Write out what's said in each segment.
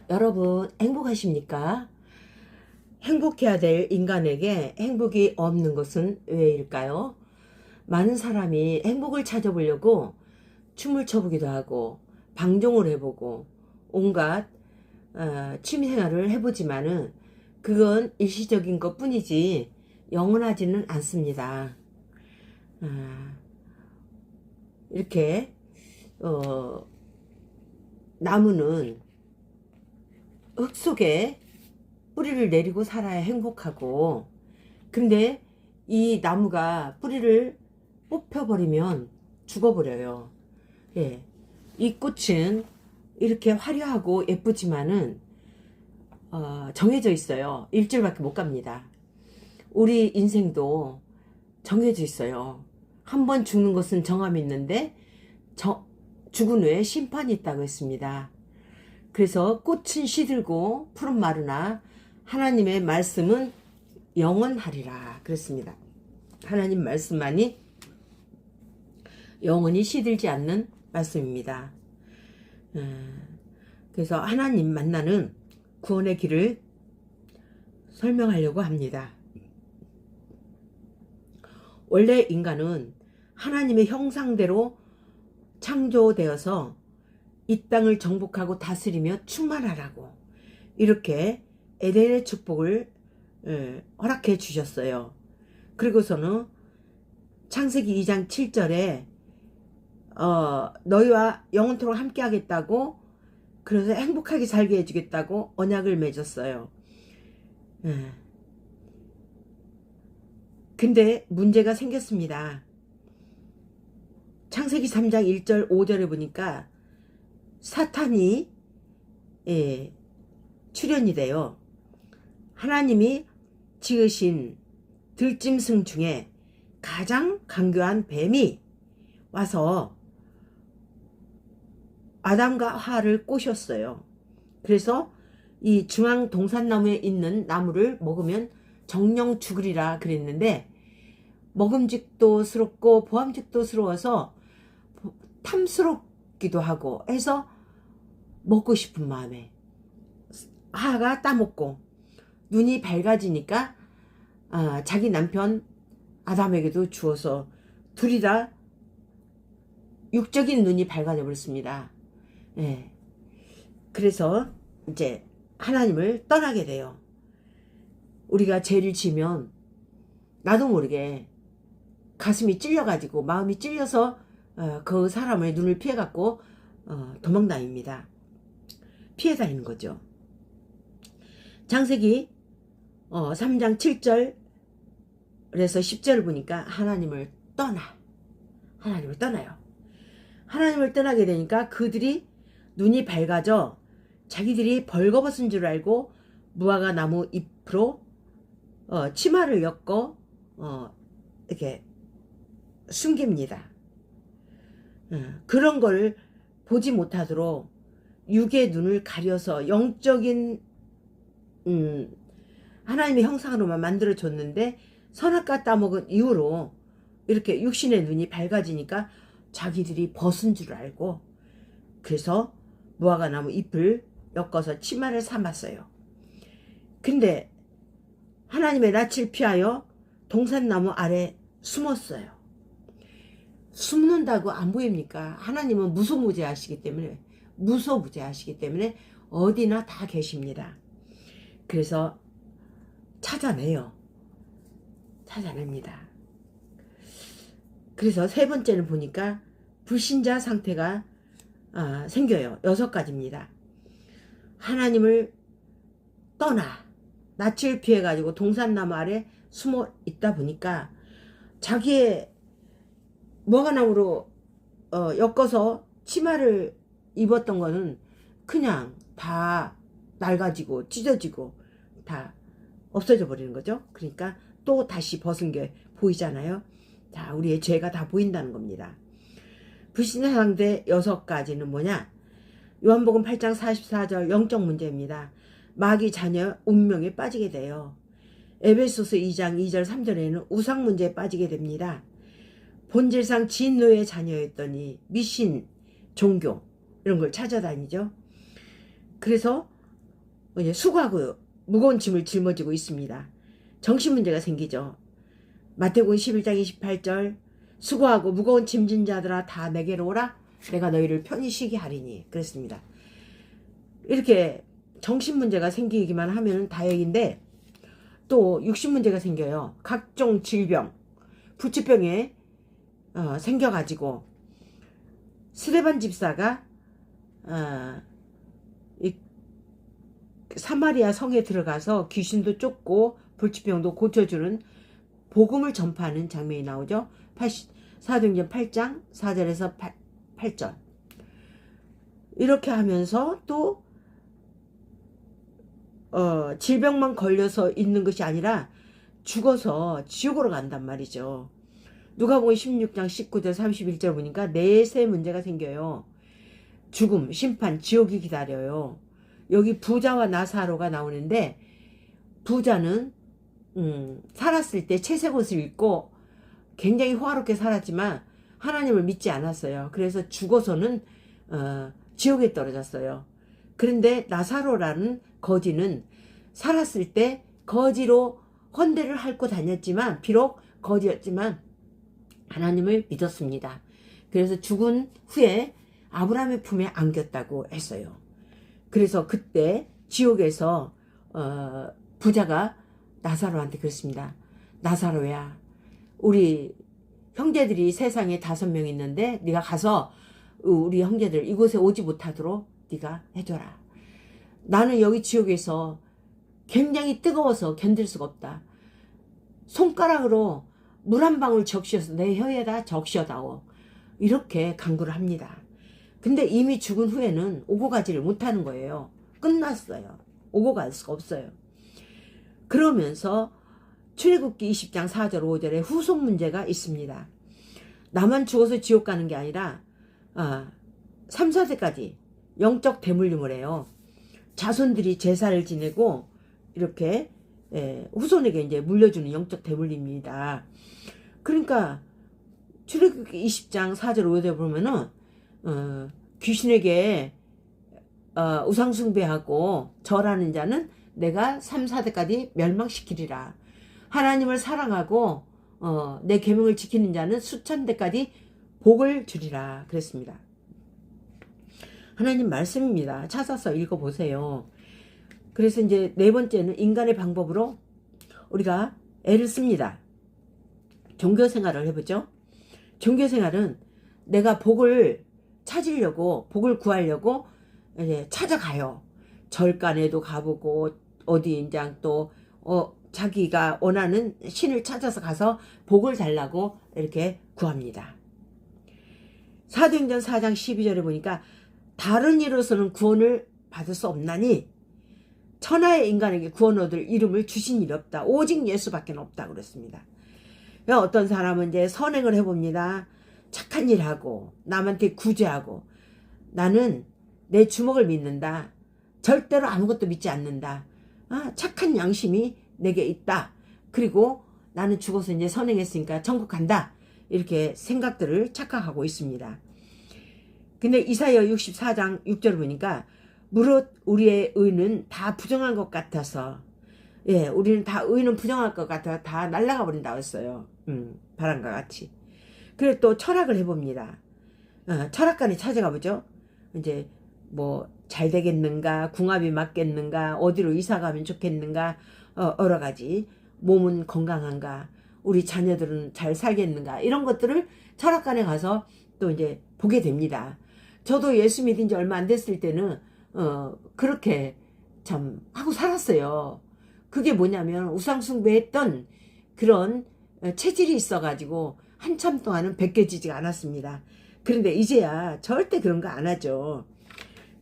여러분 행복하십니까? 행복해야 될 인간에게 행복이 없는 것은 왜일까요? 많은 사람이 행복을 찾아보려고 춤을 춰보기도 하고 방종을 해보고 온갖 취미생활을 해보지만은 그건 일시적인 것 뿐이지 영원하지는 않습니다. 이렇게 나무는 흙 속에 뿌리를 내리고 살아야 행복하고, 근데 이 나무가 뿌리를 뽑혀버리면 죽어버려요. 예. 이 꽃은 이렇게 화려하고 예쁘지만은 정해져 있어요. 일주일밖에 못 갑니다. 우리 인생도 정해져 있어요. 한 번 죽는 것은 정함이 있는데 죽은 후에 심판이 있다고 했습니다. 그래서 꽃은 시들고 푸른 마르나 하나님의 말씀은 영원하리라 그랬습니다. 하나님 말씀만이 영원히 시들지 않는 말씀입니다. 그래서 하나님 만나는 구원의 길을 설명하려고 합니다. 원래 인간은 하나님의 형상대로 창조되어서 이 땅을 정복하고 다스리며 충만하라고 이렇게 에덴의 축복을 허락해 주셨어요. 그리고서는 창세기 2장 7절에 너희와 영원토록 함께 하겠다고, 그래서 행복하게 살게 해주겠다고 언약을 맺었어요. 근데 문제가 생겼습니다. 창세기 3장 1절 5절에 보니까 사탄이 출현이 돼요. 하나님이 지으신 들짐승 중에 가장 강교한 뱀이 와서 아담과 하와를 꼬셨어요. 그래서 이 중앙 동산나무에 있는 나무를 먹으면 정령 죽으리라 그랬는데, 먹음직도스럽고 보암직도스러워서 탐스럽기도 하고 해서 먹고 싶은 마음에 하하가 따먹고, 눈이 밝아지니까 자기 남편 아담에게도 주어서 둘이 다 육적인 눈이 밝아져 버렸습니다. 예. 그래서 이제 하나님을 떠나게 돼요. 우리가 죄를 지면 나도 모르게 가슴이 찔려가지고 마음이 찔려서 그 사람의 눈을 피해갖고 도망다닙니다. 피해 다니는 거죠. 창세기 3장 7절에서 10절을 보니까 하나님을 떠나요. 하나님을 떠나게 되니까 그들이 눈이 밝아져 자기들이 벌거벗은 줄 알고 무화과 나무 잎으로 치마를 엮어 이렇게 숨깁니다. 그런 걸 보지 못하도록 육의 눈을 가려서 영적인 하나님의 형상으로만 만들어줬는데, 선악과 따먹은 이후로 이렇게 육신의 눈이 밝아지니까 자기들이 벗은 줄 알고, 그래서 무화과 나무 잎을 엮어서 치마를 삼았어요. 근데 하나님의 낯을 피하여 동산나무 아래 숨었어요. 숨는다고 안 보입니까? 하나님은 무소무제하시기 때문에 어디나 다 계십니다. 그래서 찾아냅니다. 그래서 세 번째는 보니까 불신자 상태가 생겨요. 6가지입니다. 하나님을 떠나 낯을 피해가지고 동산나무 아래 숨어 있다 보니까 자기의 무화과나무로 엮어서 치마를 입었던 거는 그냥 다 낡아지고 찢어지고 다 없어져 버리는 거죠. 그러니까 또 다시 벗은 게 보이잖아요. 자, 우리의 죄가 다 보인다는 겁니다. 불신자 상태 6가지는 뭐냐? 요한복음 8장 44절 영적 문제입니다. 마귀 자녀 운명에 빠지게 돼요. 에베소서 2장 2절 3절에는 우상 문제에 빠지게 됩니다. 본질상 진노의 자녀였더니 미신, 종교 이런 걸 찾아다니죠. 그래서 이제 수고하고 무거운 짐을 짊어지고 있습니다. 정신 문제가 생기죠. 마태복음 11장 28절 수고하고 무거운 짐진 자들아 다 내게로 오라 내가 너희를 편히 쉬게 하리니 그랬습니다. 이렇게 정신 문제가 생기기만 하면 다행인데 또 육신 문제가 생겨요. 각종 질병, 불치병에 생겨가지고 스데반 집사가 이 사마리아 성에 들어가서 귀신도 쫓고 불치병도 고쳐주는 복음을 전파하는 장면이 나오죠. 사도행전 8장 4절에서 8절 이렇게 하면서 또 질병만 걸려서 있는 것이 아니라 죽어서 지옥으로 간단 말이죠. 누가복음 16장 19절 31절 보니까 넷의 문제가 생겨요. 죽음, 심판, 지옥이 기다려요. 여기 부자와 나사로가 나오는데 부자는 살았을 때 채색 옷을 입고 굉장히 호화롭게 살았지만 하나님을 믿지 않았어요. 그래서 죽어서는 지옥에 떨어졌어요. 그런데 나사로라는 거지는 살았을 때 거지로 헌대를 핥고 다녔지만 비록 거지였지만 하나님을 믿었습니다. 그래서 죽은 후에 아브라함의 품에 안겼다고 했어요. 그래서 그때 지옥에서 부자가 나사로한테 그랬습니다. 나사로야, 우리 형제들이 세상에 5명 있는데 네가 가서 우리 형제들 이곳에 오지 못하도록 네가 해줘라. 나는 여기 지옥에서 굉장히 뜨거워서 견딜 수가 없다. 손가락으로 물 한 방울 적셔서 내 혀에다 적셔다오. 이렇게 간구를 합니다. 근데 이미 죽은 후에는 오고 가지를 못하는 거예요. 끝났어요. 오고 갈 수가 없어요. 그러면서 출애굽기 20장 4절 5절에 후손 문제가 있습니다. 나만 죽어서 지옥 가는 게 아니라 3, 4세까지 영적 대물림을 해요. 자손들이 제사를 지내고 이렇게 후손에게 이제 물려주는 영적 대물림입니다. 그러니까 출애굽기 20장 4절 5절에 보면은 귀신에게 우상숭배하고 절하는 자는 내가 3, 4대까지 멸망시키리라. 하나님을 사랑하고 내 계명을 지키는 자는 수천 대까지 복을 주리라 그랬습니다. 하나님 말씀입니다. 찾아서 읽어보세요. 그래서 이제 네 번째는 인간의 방법으로 우리가 애를 씁니다. 종교생활을 해보죠. 종교생활은 내가 복을 찾으려고 복을 구하려고 이제 찾아가요. 절간에도 가보고 어디 이제 또 자기가 원하는 신을 찾아서 가서 복을 달라고 이렇게 구합니다. 사도행전 4장 12절에 보니까 다른 이로서는 구원을 받을 수 없나니 천하의 인간에게 구원 얻을 이름을 주신 일이 없다. 오직 예수밖에 없다 그랬습니다. 어떤 사람은 이제 선행을 해봅니다. 착한 일하고 남한테 구제하고 나는 내 주먹을 믿는다. 절대로 아무것도 믿지 않는다. 착한 양심이 내게 있다. 그리고 나는 죽어서 이제 선행했으니까 천국 간다. 이렇게 생각들을 착각하고 있습니다. 근데 이사야 64장 6절 보니까 무릇 우리의 의는 다 부정한 것 같아서 우리는 다 의는 부정할 것 같아 다 날아가 버린다고 했어요. 바람과 같이. 그리고 또 철학을 해봅니다. 철학관에 찾아가 보죠. 이제 뭐 잘 되겠는가, 궁합이 맞겠는가, 어디로 이사 가면 좋겠는가, 여러 가지 몸은 건강한가, 우리 자녀들은 잘 살겠는가 이런 것들을 철학관에 가서 또 이제 보게 됩니다. 저도 예수 믿은 지 얼마 안 됐을 때는 그렇게 참 하고 살았어요. 그게 뭐냐면 우상숭배했던 그런 체질이 있어가지고 한참 동안은 벗겨지지가 않았습니다. 그런데 이제야 절대 그런 거 안 하죠.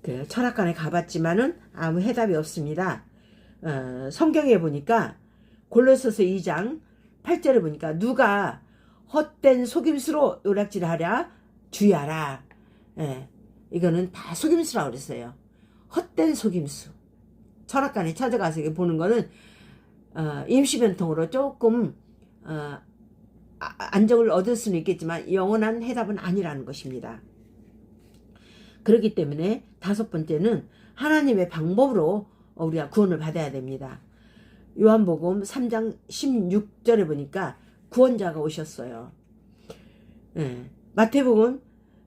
그 철학관에 가봤지만은 아무 해답이 없습니다. 성경에 보니까 골로새서 2장 8절에 보니까 누가 헛된 속임수로 노략질하랴 주의하라. 이거는 다 속임수라고 그랬어요. 헛된 속임수. 철학관에 찾아가서 보는 거는 임시변통으로 조금 안정을 얻을 수는 있겠지만 영원한 해답은 아니라는 것입니다. 그렇기 때문에 5번째는 하나님의 방법으로 우리가 구원을 받아야 됩니다. 요한복음 3장 16절에 보니까 구원자가 오셨어요. 예. 마태복음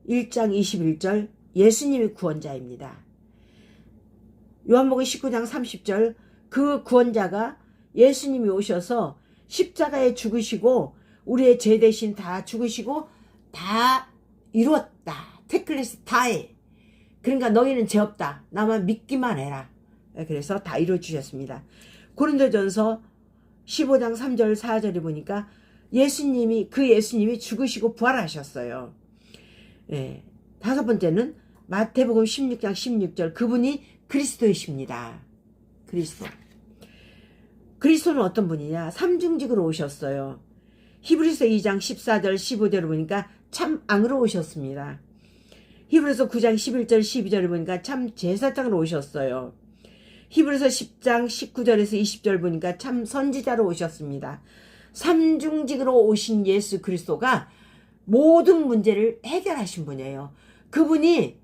1장 21절 예수님이 구원자입니다. 요한복음 19장 30절 그 구원자가 예수님이 오셔서 십자가에 죽으시고 우리의 죄 대신 다 죽으시고 다 이루었다. 테클리스 다해. 그러니까 너희는 죄 없다. 나만 믿기만 해라. 그래서 다 이루어주셨습니다. 고린도전서 15장 3절 4절에 보니까 그 예수님이 죽으시고 부활하셨어요. 예. 다섯 번째는 마태복음 16장 16절 그분이 그리스도이십니다. 그리스도는 어떤 분이냐? 삼중직으로 오셨어요. 히브리서 2장 14절 15절을 보니까 참 앙으로 오셨습니다. 히브리서 9장 11절 12절을 보니까 참 제사장으로 오셨어요. 히브리서 10장 19절에서 20절 보니까 참 선지자로 오셨습니다. 삼중직으로 오신 예수 그리스도가 모든 문제를 해결하신 분이에요. 그분이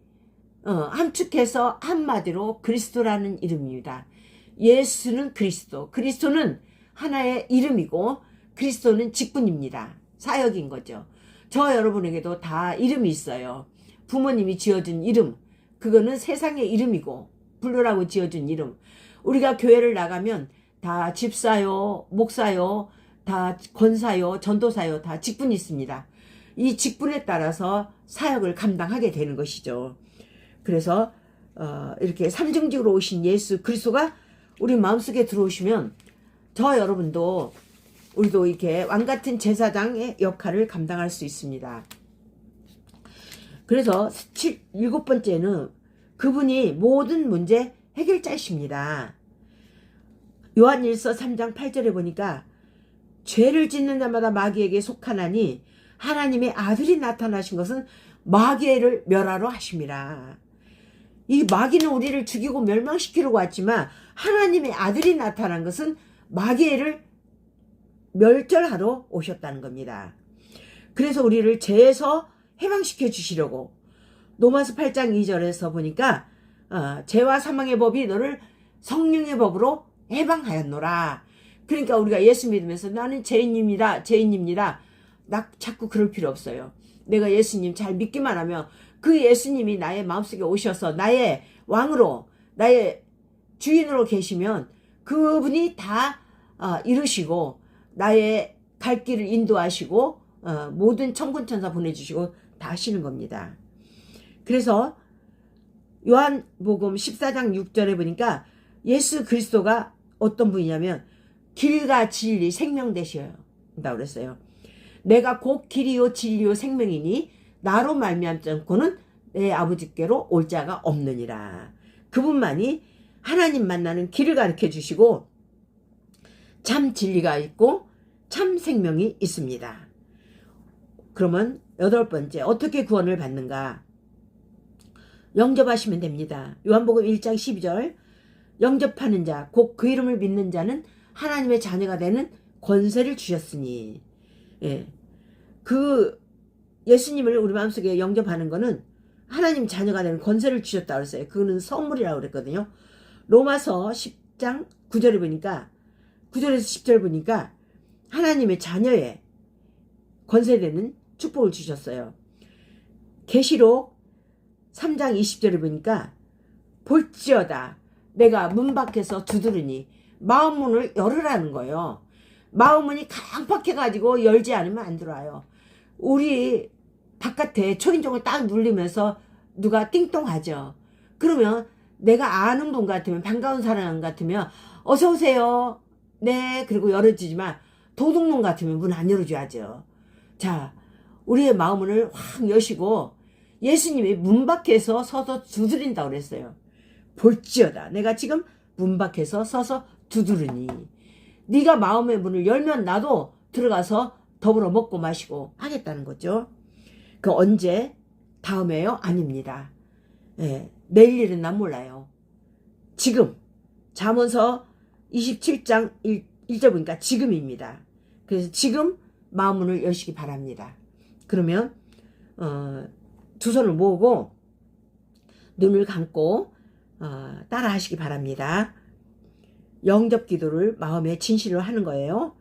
함축해서 한마디로 그리스도라는 이름입니다. 예수는 그리스도, 그리스도는 하나의 이름이고 그리스도는 직분입니다. 사역인 거죠. 저 여러분에게도 다 이름이 있어요. 부모님이 지어준 이름, 그거는 세상의 이름이고 부르라고 지어준 이름. 우리가 교회를 나가면 다 집사요, 목사요, 다 권사요, 전도사요, 다 직분이 있습니다. 이 직분에 따라서 사역을 감당하게 되는 것이죠. 그래서 이렇게 삼중직으로 오신 예수 그리스도가 우리 마음속에 들어오시면 저 여러분도 우리도 이렇게 왕같은 제사장의 역할을 감당할 수 있습니다. 그래서 일곱 번째는 그분이 모든 문제 해결자이십니다. 요한일서 3장 8절에 보니까 죄를 짓는 자마다 마귀에게 속하나니 하나님의 아들이 나타나신 것은 마귀를 멸하러 하심이라. 이 마귀는 우리를 죽이고 멸망시키려고 왔지만 하나님의 아들이 나타난 것은 마귀를 멸절하러 오셨다는 겁니다. 그래서 우리를 죄에서 해방시켜 주시려고 로마서 8장 2절에서 보니까 죄와 사망의 법이 너를 성령의 법으로 해방하였노라. 그러니까 우리가 예수 믿으면서 나는 죄인입니다. 자꾸 그럴 필요 없어요. 내가 예수님 잘 믿기만 하면 그 예수님이 나의 마음속에 오셔서 나의 왕으로 나의 주인으로 계시면 그분이 다 이루시고 나의 갈 길을 인도하시고 모든 천군천사 보내주시고 다 하시는 겁니다. 그래서 요한복음 14장 6절에 보니까 예수 그리스도가 어떤 분이냐면 길과 진리 생명 되셔요. 라고 그랬어요. 내가 곧 길이요 진리요 생명이니 나로 말미암지 않고는 내 아버지께로 올 자가 없느니라. 그분만이 하나님 만나는 길을 가르쳐 주시고 참 진리가 있고 참 생명이 있습니다. 그러면 여덟 번째 어떻게 구원을 받는가? 영접하시면 됩니다. 요한복음 1장 12절 영접하는 자 곧 그 이름을 믿는 자는 하나님의 자녀가 되는 권세를 주셨으니 그 예수님을 우리 마음속에 영접하는 거는 하나님 자녀가 되는 권세를 주셨다고 그랬어요. 그거는 선물이라고 그랬거든요. 로마서 10장 9절에 보니까 9절에서 10절 보니까 하나님의 자녀의 권세되는 축복을 주셨어요. 계시록 3장 20절에 보니까 볼지어다 내가 문 밖에서 두드리니 마음문을 열으라는 거예요. 마음문이 강팍해가지고 열지 않으면 안 들어와요. 우리 바깥에 초인종을 딱 누르면서 누가 띵동하죠. 그러면 내가 아는 분 같으면 반가운 사람 같으면 어서 오세요. 네 그리고 열어주지만 도둑놈 같으면 문 안 열어줘야죠. 자 우리의 마음문을 확 여시고 예수님이 문 밖에서 서서 두드린다고 그랬어요. 볼지어다 내가 지금 문 밖에서 서서 두드리니 네가 마음의 문을 열면 나도 들어가서 더불어 먹고 마시고 하겠다는 거죠. 그 언제? 다음에요? 아닙니다. 내일 일은 난 몰라요. 지금 잠언서 27장 1절 보니까 지금입니다. 그래서 지금 마음문을 여시기 바랍니다. 그러면 두 손을 모으고 눈을 감고 따라 하시기 바랍니다. 영접 기도를 마음에 진실로 하는 거예요.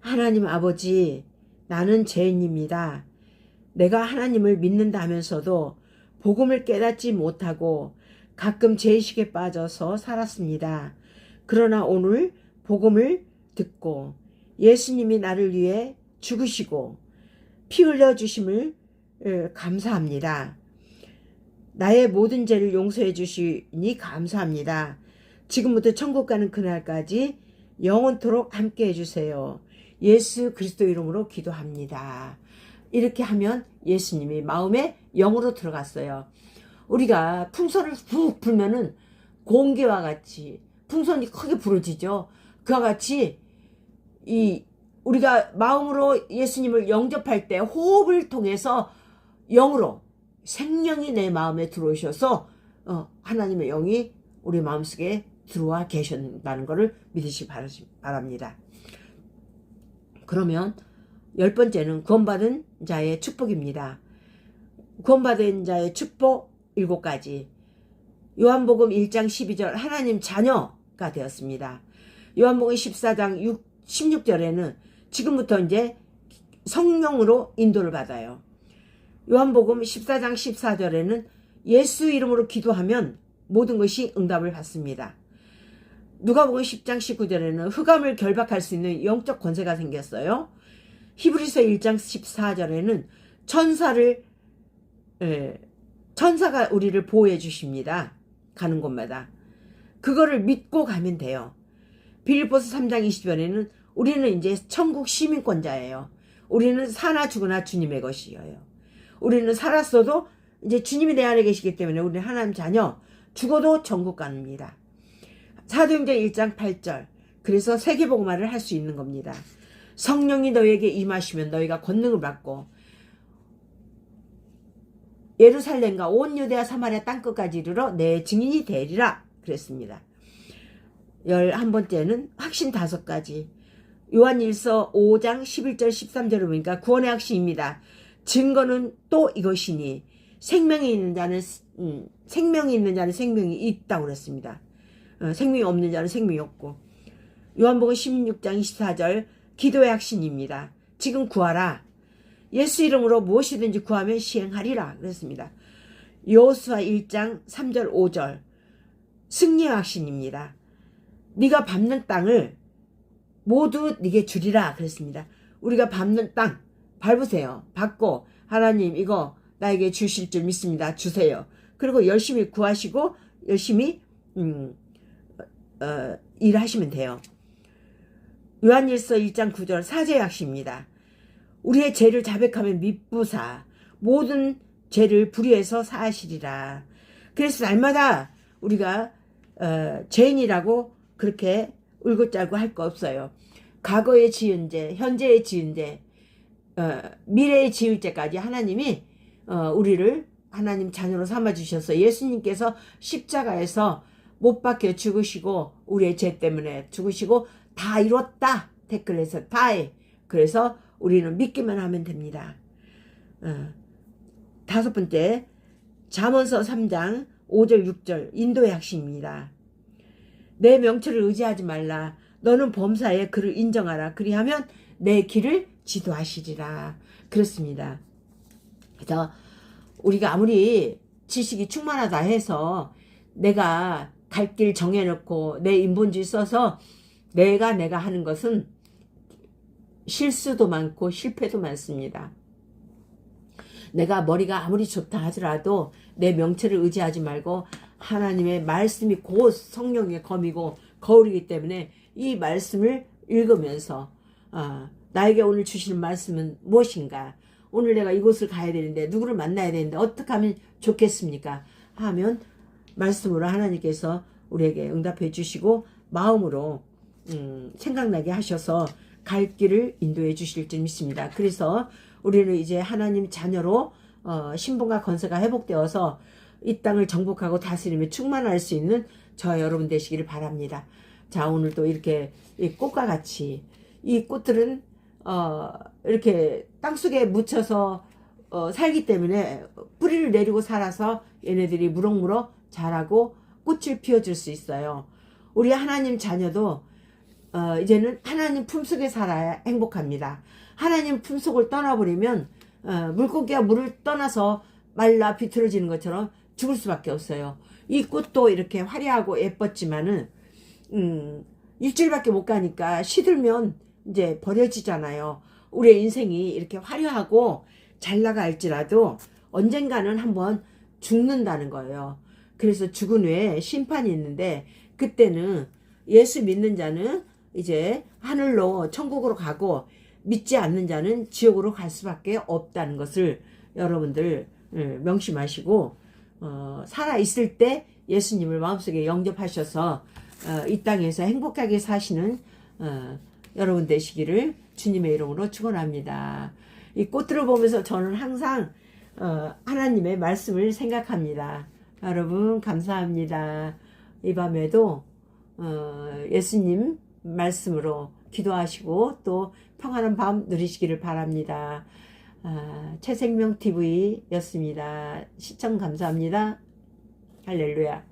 하나님 아버지, 나는 죄인입니다. 내가 하나님을 믿는다 하면서도 복음을 깨닫지 못하고 가끔 죄의식에 빠져서 살았습니다. 그러나 오늘 복음을 듣고 예수님이 나를 위해 죽으시고 피 흘려 주심을 감사합니다. 나의 모든 죄를 용서해 주시니 감사합니다. 지금부터 천국 가는 그날까지 영원토록 함께 해주세요. 예수 그리스도 이름으로 기도합니다. 이렇게 하면 예수님이 마음에 영으로 들어갔어요. 우리가 풍선을 푹 불면은 공기와 같이 풍선이 크게 부러지죠. 그와 같이 우리가 마음으로 예수님을 영접할 때 호흡을 통해서 영으로 생명이 내 마음에 들어오셔서 하나님의 영이 우리 마음속에 들어와 계신다는 것을 믿으시기 바랍니다. 그러면 10번째는 구원받은 자의 축복입니다. 구원받은 자의 축복 7가지. 요한복음 1장 12절 하나님 자녀가 되었습니다. 요한복음 14장 16절에는 지금부터 이제 성령으로 인도를 받아요. 요한복음 14장 14절에는 예수 이름으로 기도하면 모든 것이 응답을 받습니다. 누가복음 10장 19절에는 흑암을 결박할 수 있는 영적 권세가 생겼어요. 히브리서 1장 14절에는 천사가 우리를 보호해 주십니다. 가는 곳마다. 그거를 믿고 가면 돼요. 빌립보서 3장 20절에는 우리는 이제 천국 시민권자예요. 우리는 사나 죽으나 주님의 것이에요. 우리는 살았어도 이제 주님이 내 안에 계시기 때문에 우리는 하나님 자녀, 죽어도 천국 갑니다. 사도행전 1장 8절. 그래서 세계복음화를 할 수 있는 겁니다. 성령이 너에게 임하시면 너희가 권능을 받고 예루살렘과 온 유대와 사마리아 땅끝까지 이르러 내 증인이 되리라 그랬습니다. 11번째는 확신 5가지. 요한일서 5장 11절 13절을 보니까 구원의 확신입니다. 증거는 또 이것이니 생명이 있는 자는 생명이 있다고 그랬습니다. 생명이 없는 자는 생명이 없고. 요한복음 16장 24절 기도의 확신입니다. 지금 구하라. 예수 이름으로 무엇이든지 구하면 시행하리라 그랬습니다. 여호수아 1장 3절 5절 승리의 확신입니다. 네가 밟는 땅을 모두 네게 주리라 그랬습니다. 우리가 밟는 땅 밟으세요. 밟고 하나님 이거 나에게 주실 줄 믿습니다. 주세요. 그리고 열심히 구하시고 열심히 일하시면 돼요. 요한일서 1장 9절 사죄의 확신입니다. 우리의 죄를 자백하면 미쁘사 모든 죄를 불의해서 사하시리라. 그래서 날마다 우리가 죄인이라고 그렇게 울고 짜고 할 거 없어요. 과거에 지은 죄, 현재에 지은 죄, 미래에 지을 죄까지 하나님이 우리를 하나님 자녀로 삼아주셔서 예수님께서 십자가에서 못 박혀 죽으시고 우리의 죄 때문에 죽으시고 다 이뤘다 댓글에서 다해. 그래서 우리는 믿기만 하면 됩니다. 5번째 잠언서 3장 5절 6절 인도의 확신입니다. 내 명철을 의지하지 말라. 너는 범사에 그를 인정하라. 그리하면 내 길을 지도하시리라. 그렇습니다. 그래서 우리가 아무리 지식이 충만하다 해서 내가 갈 길 정해놓고 내 인본주의 써서 내가 하는 것은 실수도 많고 실패도 많습니다. 내가 머리가 아무리 좋다 하더라도 내 명철을 의지하지 말고 하나님의 말씀이 곧 성령의 검이고 거울이기 때문에 이 말씀을 읽으면서 나에게 오늘 주시는 말씀은 무엇인가? 오늘 내가 이곳을 가야 되는데 누구를 만나야 되는데 어떻게 하면 좋겠습니까? 하면 말씀으로 하나님께서 우리에게 응답해 주시고 마음으로 생각나게 하셔서 갈 길을 인도해 주실 줄 믿습니다. 그래서 우리는 이제 하나님 자녀로 신분과 권세가 회복되어서 이 땅을 정복하고 다스리며 충만할 수 있는 저와 여러분 되시기를 바랍니다. 자, 오늘도 이렇게 이 꽃과 같이 이 꽃들은 이렇게 땅속에 묻혀서 살기 때문에 뿌리를 내리고 살아서 얘네들이 무럭무럭 자라고 꽃을 피워줄 수 있어요. 우리 하나님 자녀도 이제는 하나님 품속에 살아야 행복합니다. 하나님 품속을 떠나버리면 물고기가 물을 떠나서 말라 비틀어지는 것처럼 죽을 수밖에 없어요. 이 꽃도 이렇게 화려하고 예뻤지만은 일주일밖에 못 가니까 시들면 이제 버려지잖아요. 우리의 인생이 이렇게 화려하고 잘 나갈지라도 언젠가는 한번 죽는다는 거예요. 그래서 죽은 후에 심판이 있는데 그때는 예수 믿는 자는 이제 하늘로 천국으로 가고 믿지 않는 자는 지옥으로 갈 수밖에 없다는 것을 여러분들 명심하시고 살아 있을 때 예수님을 마음속에 영접하셔서 이 땅에서 행복하게 사시는 여러분 되시기를 주님의 이름으로 축원합니다. 이 꽃들을 보면서 저는 항상 하나님의 말씀을 생각합니다. 여러분 감사합니다. 이 밤에도 예수님 말씀으로 기도하시고 또 평안한 밤 누리시기를 바랍니다. 최생명TV였습니다. 시청 감사합니다. 할렐루야.